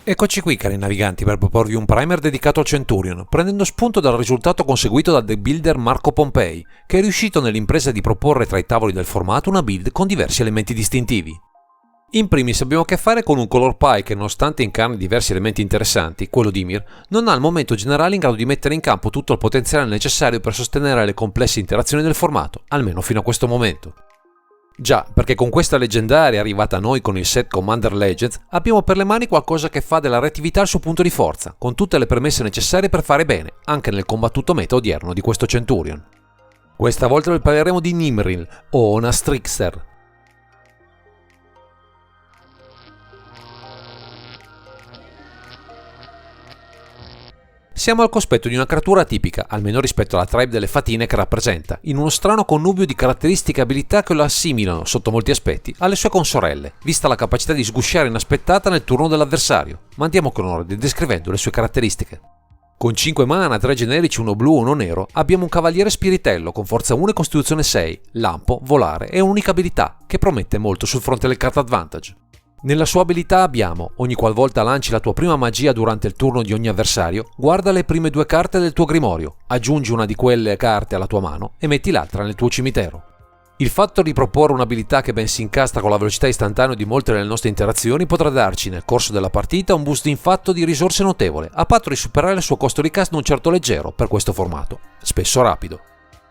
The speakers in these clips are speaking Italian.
Eccoci qui, cari naviganti, per proporvi un primer dedicato al Centurion, prendendo spunto dal risultato conseguito dal deck builder Marco Pompei, che è riuscito nell'impresa di proporre tra i tavoli del formato una build con diversi elementi distintivi. In primis abbiamo a che fare con un color pie che, nonostante incarni diversi elementi interessanti, quello di Ymir, non ha al momento generale in grado di mettere in campo tutto il potenziale necessario per sostenere le complesse interazioni del formato, almeno fino a questo momento. Già, perché con questa leggendaria arrivata a noi con il set Commander Legends abbiamo per le mani qualcosa che fa della reattività il suo punto di forza, con tutte le premesse necessarie per fare bene, anche nel combattuto meta odierno di questo Centurion. Questa volta parleremo di Nimril, o Onas Trickster. Siamo al cospetto di una creatura atipica, almeno rispetto alla tribe delle fatine che rappresenta, in uno strano connubio di caratteristiche e abilità che lo assimilano, sotto molti aspetti, alle sue consorelle, vista la capacità di sgusciare inaspettata nel turno dell'avversario, ma andiamo con ordine descrivendo le sue caratteristiche. Con 5 mana, 3 generici, 1 blu e 1 nero, abbiamo un cavaliere spiritello con forza 1 e costituzione 6, lampo, volare e un'unica abilità, che promette molto sul fronte del card advantage. Nella sua abilità abbiamo, ogni qualvolta lanci la tua prima magia durante il turno di ogni avversario, guarda le prime 2 carte del tuo grimorio, aggiungi una di quelle carte alla tua mano e metti l'altra nel tuo cimitero. Il fatto di proporre un'abilità che ben si incastra con la velocità istantanea di molte delle nostre interazioni potrà darci nel corso della partita un boost in fatto di risorse notevole, a patto di superare il suo costo di cast non certo leggero per questo formato, spesso rapido.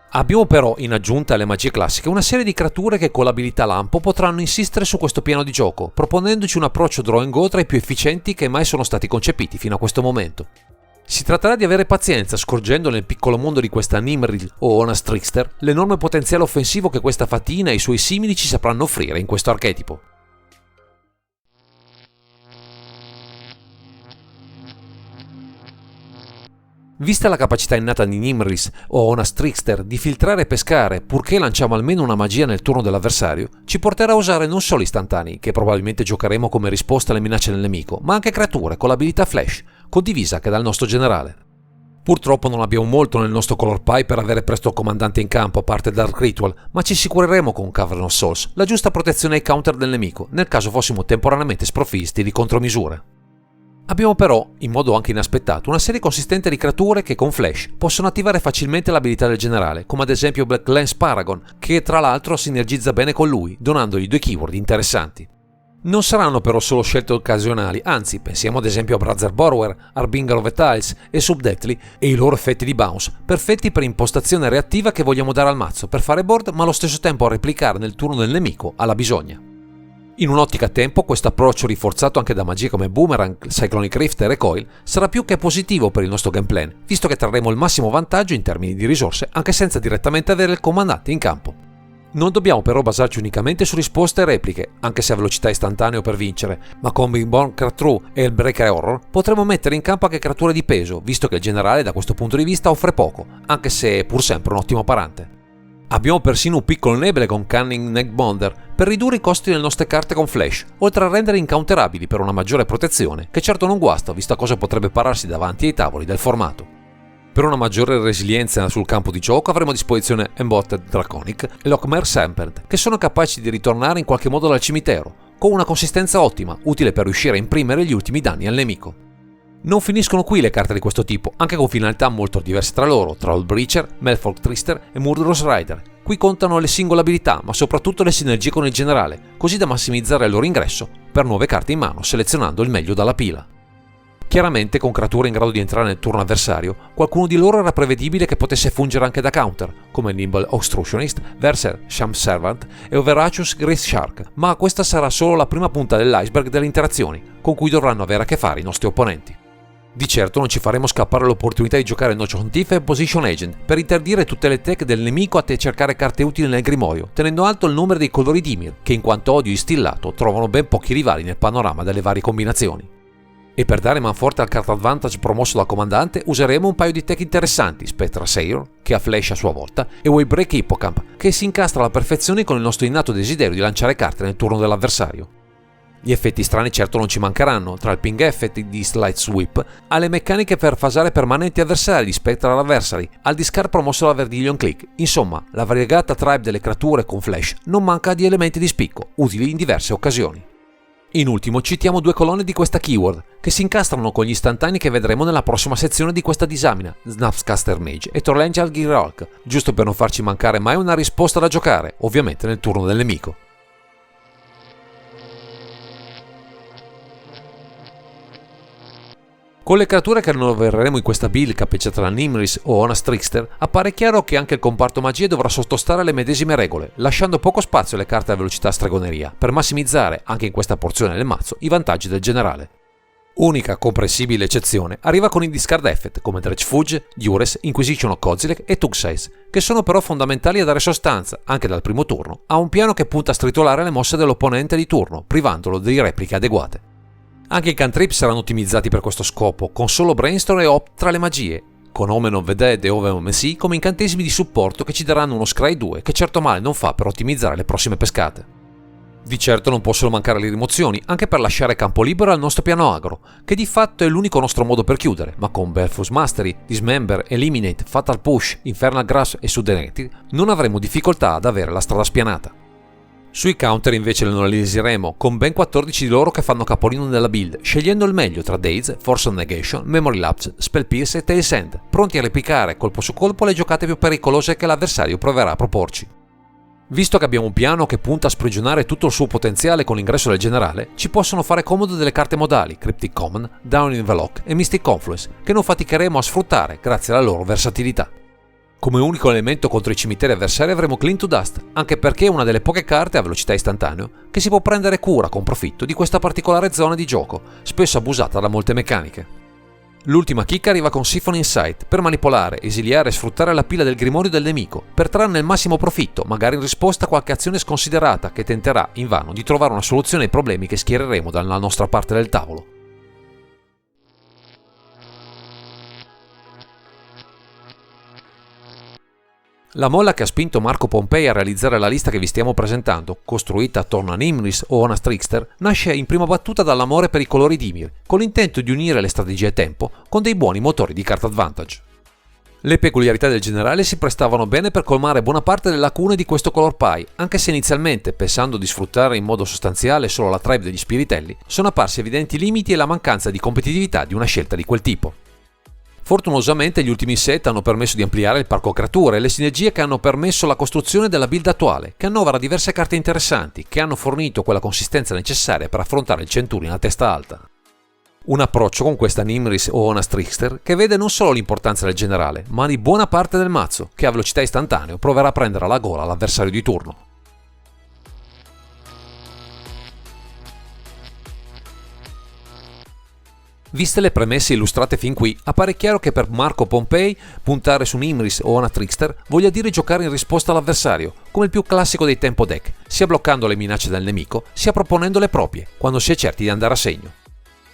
Abbiamo però, in aggiunta alle magie classiche, una serie di creature che con l'abilità lampo potranno insistere su questo piano di gioco, proponendoci un approccio draw and go tra i più efficienti che mai sono stati concepiti fino a questo momento. Si tratterà di avere pazienza scorgendo nel piccolo mondo di questa Nimril o Onas Trickster l'enorme potenziale offensivo che questa fatina e i suoi simili ci sapranno offrire in questo archetipo. Vista la capacità innata di Nimris o Onas Trickster di filtrare e pescare purché lanciamo almeno una magia nel turno dell'avversario, ci porterà a usare non solo istantanei, che probabilmente giocheremo come risposta alle minacce del nemico, ma anche creature con l'abilità Flash, condivisa anche dal nostro generale. Purtroppo non abbiamo molto nel nostro color pie per avere presto il comandante in campo a parte Dark Ritual, ma ci assicureremo con Cavern of Souls la giusta protezione ai counter del nemico, nel caso fossimo temporaneamente sprovvisti di contromisure. Abbiamo però, in modo anche inaspettato, una serie consistente di creature che con Flash possono attivare facilmente l'abilità del generale, come ad esempio Black Lance Paragon, che tra l'altro sinergizza bene con lui, donandogli 2 keyword interessanti. Non saranno però solo scelte occasionali, anzi pensiamo ad esempio a Brother Borrower, Harbinger of Etiles e Subdeathly e i loro effetti di bounce, perfetti per impostazione reattiva che vogliamo dare al mazzo per fare board ma allo stesso tempo a replicare nel turno del nemico alla bisogna. In un'ottica a tempo, questo approccio rinforzato anche da magie come Boomerang, Cyclonic Rift e Recoil sarà più che positivo per il nostro game plan, visto che trarremo il massimo vantaggio in termini di risorse anche senza direttamente avere il comandante in campo. Non dobbiamo però basarci unicamente su risposte e repliche, anche se a velocità istantanea per vincere, ma con Bigborn Crew e il Breaker Horror potremo mettere in campo anche creature di peso, visto che il generale da questo punto di vista offre poco, anche se è pur sempre un ottimo parante. Abbiamo persino un piccolo enable con Cunning Neckbonder per ridurre i costi delle nostre carte con Flash, oltre a rendere incounterabili per una maggiore protezione, che certo non guasta vista cosa potrebbe pararsi davanti ai tavoli del formato. Per una maggiore resilienza sul campo di gioco avremo a disposizione Embotted Draconic e Lockmare Serpent, che sono capaci di ritornare in qualche modo dal cimitero, con una consistenza ottima, utile per riuscire a imprimere gli ultimi danni al nemico. Non finiscono qui le carte di questo tipo, anche con finalità molto diverse tra loro, Troll Breacher, Malfolk Trickster e Murderous Rider. Qui contano le singole abilità, ma soprattutto le sinergie con il generale, così da massimizzare il loro ingresso per nuove carte in mano, selezionando il meglio dalla pila. Chiaramente, con creature in grado di entrare nel turno avversario, qualcuno di loro era prevedibile che potesse fungere anche da counter, come Nimble Obstructionist, Verser Sham Servant e Overacious Great Shark, ma questa sarà solo la prima punta dell'iceberg delle interazioni, con cui dovranno avere a che fare i nostri opponenti. Di certo non ci faremo scappare l'opportunità di giocare Notion Thief e Position Agent per interdire tutte le tech del nemico a te cercare carte utili nel grimorio, tenendo alto il numero dei colori di Ymir, che in quanto odio instillato trovano ben pochi rivali nel panorama delle varie combinazioni. E per dare manforte al card advantage promosso dal comandante useremo un paio di tech interessanti, Spectra Sayor, che ha Flash a sua volta, e Waybreak Hippocamp, che si incastra alla perfezione con il nostro innato desiderio di lanciare carte nel turno dell'avversario. Gli effetti strani certo non ci mancheranno, tra il ping effect di Slide Sweep alle meccaniche per fasare permanenti avversari di Spectral Adversary, al discard promosso da Verdilion Click. Insomma, la variegata tribe delle creature con Flash non manca di elementi di spicco, utili in diverse occasioni. In ultimo citiamo 2 colonne di questa keyword, che si incastrano con gli istantanei che vedremo nella prossima sezione di questa disamina, Snapcaster Mage e Torrential Gearhulk, giusto per non farci mancare mai una risposta da giocare, ovviamente nel turno del nemico. Con le creature che annovereremo in questa build capeggiata da Nimris o Honest Trickster, appare chiaro che anche il comparto magie dovrà sottostare alle medesime regole, lasciando poco spazio alle carte a velocità stregoneria, per massimizzare, anche in questa porzione del mazzo, i vantaggi del generale. Unica comprensibile eccezione arriva con i discard effect come Dredgefuge, Dures, Inquisition of Kozilek e Tuxize, che sono però fondamentali a dare sostanza, anche dal primo turno, a un piano che punta a stritolare le mosse dell'opponente di turno, privandolo di repliche adeguate. Anche i cantrip saranno ottimizzati per questo scopo, con solo Brainstorm e Opt tra le magie, con Omen of the Dead e Omen Sea come incantesimi di supporto che ci daranno uno Scry 2 che certo male non fa per ottimizzare le prossime pescate. Di certo non possono mancare le rimozioni, anche per lasciare campo libero al nostro piano agro, che di fatto è l'unico nostro modo per chiudere, ma con Belfus Mastery, Dismember, Eliminate, Fatal Push, Infernal Grasp e Suddenective non avremo difficoltà ad avere la strada spianata. Sui counter invece le analizzeremo, con ben 14 di loro che fanno capolino nella build, scegliendo il meglio tra Daze, Force of Negation, Memory Lapse, Spell Pierce e Tail's End, pronti a replicare colpo su colpo le giocate più pericolose che l'avversario proverà a proporci. Visto che abbiamo un piano che punta a sprigionare tutto il suo potenziale con l'ingresso del generale, ci possono fare comodo delle carte modali, Cryptic Common, Downing the Lock e Mystic Confluence, che non faticheremo a sfruttare grazie alla loro versatilità. Come unico elemento contro i cimiteri avversari avremo Clean to Dust, anche perché è una delle poche carte a velocità istantaneo che si può prendere cura con profitto di questa particolare zona di gioco, spesso abusata da molte meccaniche. L'ultima chicca arriva con Siphon Insight per manipolare, esiliare e sfruttare la pila del grimorio del nemico, per trarne il massimo profitto, magari in risposta a qualche azione sconsiderata che tenterà invano di trovare una soluzione ai problemi che schiereremo dalla nostra parte del tavolo. La molla che ha spinto Marco Pompei a realizzare la lista che vi stiamo presentando, costruita attorno a Nimris o Honest Trickster, nasce in prima battuta dall'amore per i colori di Ymir, con l'intento di unire le strategie tempo con dei buoni motori di card advantage. Le peculiarità del generale si prestavano bene per colmare buona parte delle lacune di questo color pie, anche se inizialmente, pensando di sfruttare in modo sostanziale solo la tribe degli spiritelli, sono apparsi evidenti limiti e la mancanza di competitività di una scelta di quel tipo. Fortunosamente gli ultimi set hanno permesso di ampliare il parco creature e le sinergie che hanno permesso la costruzione della build attuale, che annovera diverse carte interessanti, che hanno fornito quella consistenza necessaria per affrontare il Centurion a testa alta. Un approccio con questa Nimris o Honest Trickster che vede non solo l'importanza del generale, ma di buona parte del mazzo, che a velocità istantanea proverà a prendere alla gola l'avversario di turno. Viste le premesse illustrate fin qui, appare chiaro che per Marco Pompei puntare su Nimris o Honest Trickster voglia dire giocare in risposta all'avversario, come il più classico dei tempo deck, sia bloccando le minacce del nemico, sia proponendo le proprie, quando si è certi di andare a segno.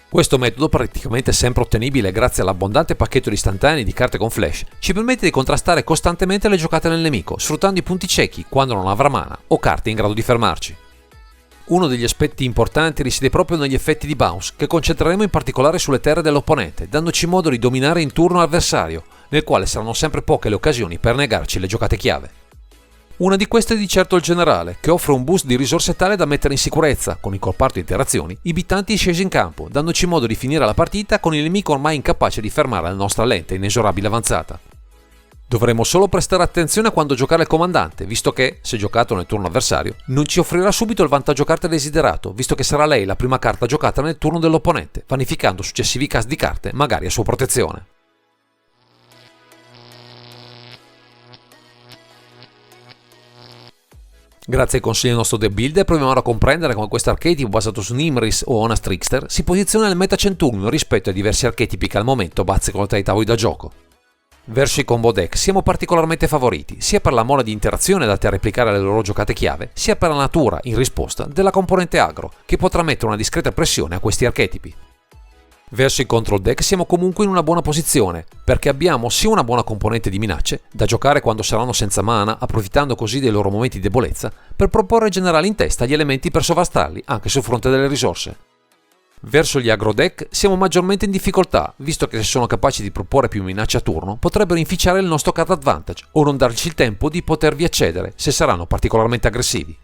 Questo metodo, praticamente sempre ottenibile grazie all'abbondante pacchetto di istantanei di carte con flash, ci permette di contrastare costantemente le giocate del nemico, sfruttando i punti ciechi quando non avrà mana o carte in grado di fermarci. Uno degli aspetti importanti risiede proprio negli effetti di bounce, che concentreremo in particolare sulle terre dell'opponente, dandoci modo di dominare in turno l'avversario, nel quale saranno sempre poche le occasioni per negarci le giocate chiave. Una di queste è di certo il generale, che offre un boost di risorse tale da mettere in sicurezza, con il comparto interazioni, i bitanti scesi in campo, dandoci modo di finire la partita con il nemico ormai incapace di fermare la nostra lenta e inesorabile avanzata. Dovremo solo prestare attenzione a quando giocare il comandante, visto che, se giocato nel turno avversario, non ci offrirà subito il vantaggio carte desiderato, visto che sarà lei la prima carta giocata nel turno dell'opponente, vanificando successivi cast di carte, magari a sua protezione. Grazie ai consigli del nostro deck builder proviamo ora a comprendere come questo archetipo basato su Nimris o Honest Trickster si posiziona nel meta Centurion rispetto ai diversi archetipi che al momento bazzicano tra i tavoli da gioco. Verso i combo deck siamo particolarmente favoriti, sia per la mole di interazione date a replicare le loro giocate chiave, sia per la natura, in risposta, della componente agro, che potrà mettere una discreta pressione a questi archetipi. Verso i control deck siamo comunque in una buona posizione, perché abbiamo sia una buona componente di minacce, da giocare quando saranno senza mana, approfittando così dei loro momenti di debolezza, per proporre ai generali in testa gli elementi per sovrastarli, anche sul fronte delle risorse. Verso gli agro deck siamo maggiormente in difficoltà, visto che se sono capaci di proporre più minacce a turno, potrebbero inficiare il nostro card advantage, o non darci il tempo di potervi accedere, se saranno particolarmente aggressivi.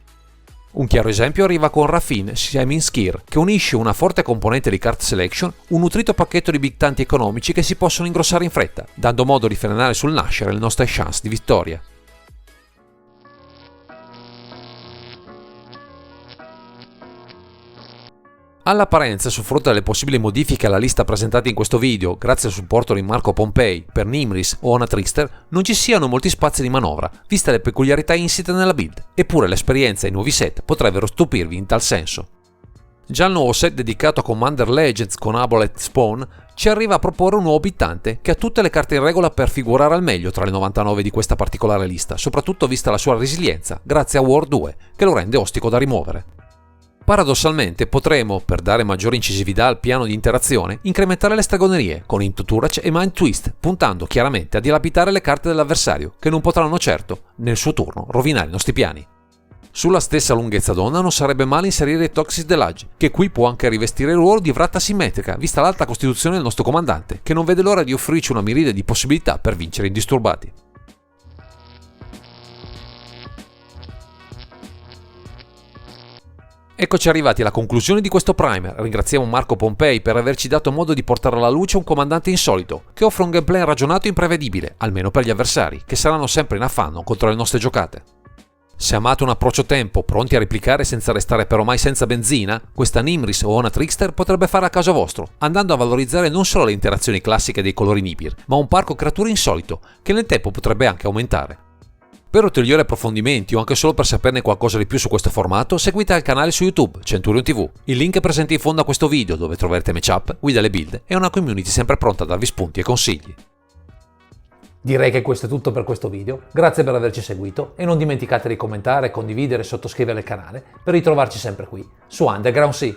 Un chiaro esempio arriva con Raffine Shamin Skir, che unisce una forte componente di card selection, un nutrito pacchetto di big tanti economici che si possono ingrossare in fretta, dando modo di frenare sul nascere le nostre chance di vittoria. All'apparenza, sul fronte delle possibili modifiche alla lista presentate in questo video, grazie al supporto di Marco Pompei per Nimris o Ona Trickster, non ci siano molti spazi di manovra, viste le peculiarità insite nella build, eppure l'esperienza e i nuovi set potrebbero stupirvi in tal senso. Già il nuovo set dedicato a Commander Legends con Aboleth Spawn ci arriva a proporre un nuovo bittante che ha tutte le carte in regola per figurare al meglio tra le 99 di questa particolare lista, soprattutto vista la sua resilienza, grazie a War 2, che lo rende ostico da rimuovere. Paradossalmente potremo, per dare maggiore incisività al piano di interazione, incrementare le stregonerie con Into Turach e Mind Twist, puntando chiaramente a dilapidare le carte dell'avversario, che non potranno certo, nel suo turno, rovinare i nostri piani. Sulla stessa lunghezza d'onda non sarebbe male inserire Toxic Delage, che qui può anche rivestire il ruolo di vratta simmetrica, vista l'alta costituzione del nostro comandante, che non vede l'ora di offrirci una miriade di possibilità per vincere indisturbati. Eccoci arrivati alla conclusione di questo primer. Ringraziamo Marco Pompei per averci dato modo di portare alla luce un comandante insolito, che offre un gameplay ragionato e imprevedibile, almeno per gli avversari, che saranno sempre in affanno contro le nostre giocate. Se amate un approccio tempo, pronti a replicare senza restare però mai senza benzina, questa Nimris o Ona Trickster potrebbe fare a caso vostro, andando a valorizzare non solo le interazioni classiche dei colori Nibir, ma un parco creature insolito, che nel tempo potrebbe anche aumentare. Per ulteriori approfondimenti o anche solo per saperne qualcosa di più su questo formato, seguite il canale su YouTube, Centurion TV. Il link è presente in fondo a questo video, dove troverete matchup, guide alle build e una community sempre pronta a darvi spunti e consigli. Direi che questo è tutto per questo video, grazie per averci seguito e non dimenticate di commentare, condividere e sottoscrivere il canale per ritrovarci sempre qui, su Underground Sea.